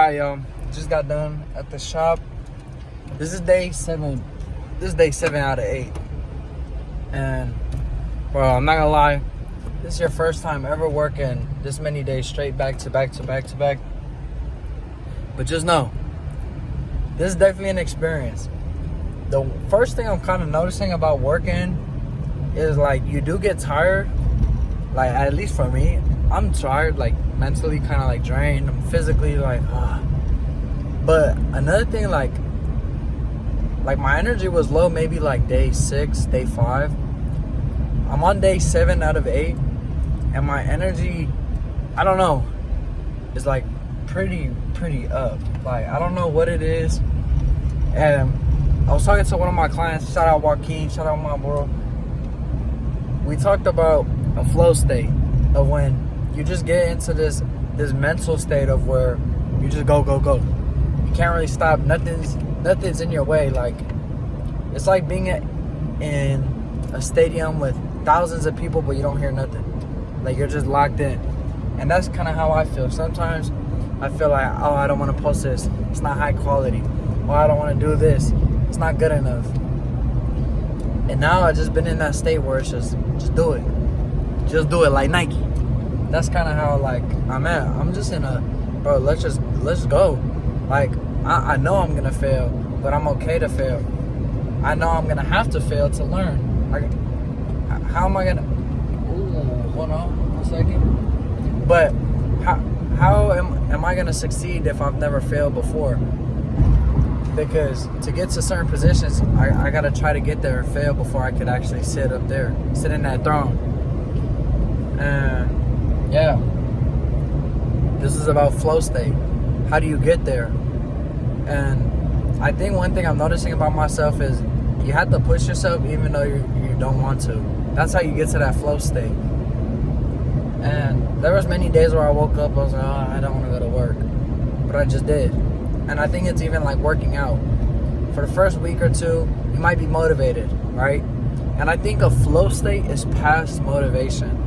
Alright, y'all. Just got done at the shop. This is day 7. This is day 7 out of 8. And, bro, I'm not gonna lie. This is your first time ever working this many days straight back to back to back to back. But just know, this is definitely an experience. The first thing I'm kind of noticing about working is, like, you do get tired. Like, at least for me, I'm tired, like, mentally kind of, like, drained. I'm physically, like, But another thing, like my energy was low maybe, like, day 6, day 5. I'm on day 7 out of 8. And my energy, I don't know, is, like, pretty up. Like, I don't know what it is. And I was talking to one of my clients. Shout out Joaquin. Shout out my bro. We talked about a flow state of when you just get into this mental state of where you just go. You can't really stop. Nothing's in your way. Like, it's like being in a stadium with thousands of people, but you don't hear nothing. Like, you're just locked in. And that's kind of how I feel. Sometimes I feel like, oh, I don't want to post this. It's not high quality. Oh, I don't want to do this. It's not good enough. And now I've just been in that state where it's just do it. Just do it, like Nike. That's kind of how, like, I'm at. I'm just in a, bro, let's go. Like, I know I'm going to fail, but I'm okay to fail. I know I'm going to have to fail to learn. Like, how am I going to, hold on 1 second. But how am I going to succeed if I've never failed before? Because to get to certain positions, I got to try to get there and fail before I could actually sit up there, sit in that throne. And yeah, this is about flow state. How do you get there? And I think one thing I'm noticing about myself is you have to push yourself even though you don't want to. That's how you get to that flow state. And there was many days where I woke up, I was like, oh, I don't want to go to work. But I just did. And I think it's even like working out. For the first week or two, you might be motivated, right? And I think a flow state is past motivation.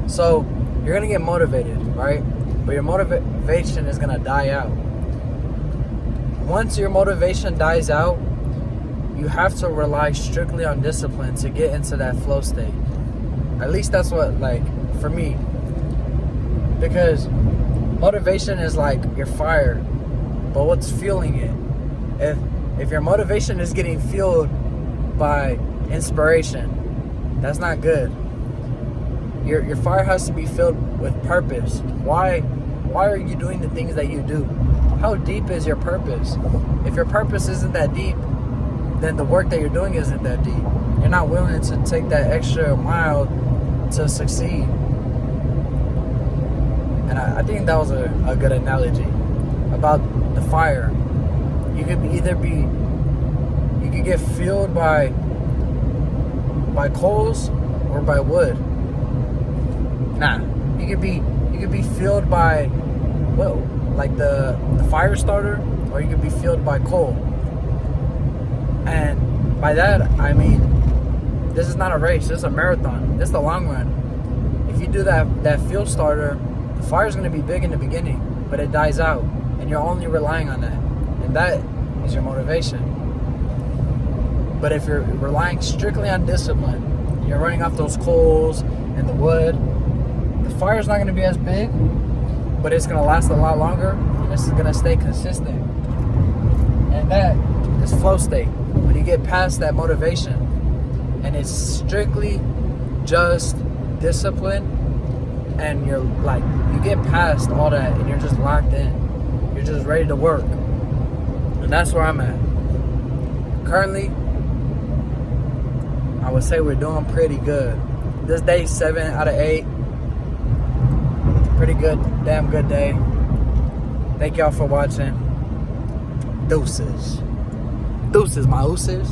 So you're going to get motivated, right? But your motivation is going to die out. Once your motivation dies out, you have to rely strictly on discipline to get into that flow state. At least that's what, like, for me. Because motivation is like your fire, but what's fueling it? If your motivation is getting fueled by inspiration, that's not good. Your fire has to be filled with purpose. Why are you doing the things that you do? How deep is your purpose? If your purpose isn't that deep, then the work that you're doing isn't that deep. You're not willing to take that extra mile to succeed. And I think that was a good analogy about the fire. You could you could get fueled by coals or by wood. Nah, you could be fueled by, well, like the fire starter, or you could be fueled by coal. And by that I mean, this is not a race. This is a marathon. This is the long run. If you do that fuel starter, the fire's going to be big in the beginning, but it dies out, and you're only relying on that, and that is your motivation. But if you're relying strictly on discipline, you're running off those coals and the wood, the fire's not going to be as big, but it's going to last a lot longer, and it's going to stay consistent. And that is flow state. When you get past that motivation, and it's strictly just discipline, and you're like, you get past all that, and you're just locked in. You're just ready to work. And that's where I'm at. Currently, I would say we're doing pretty good. This day 7 out of 8. Pretty good, damn good day. Thank y'all for watching. Deuces. Deuces, my ooses.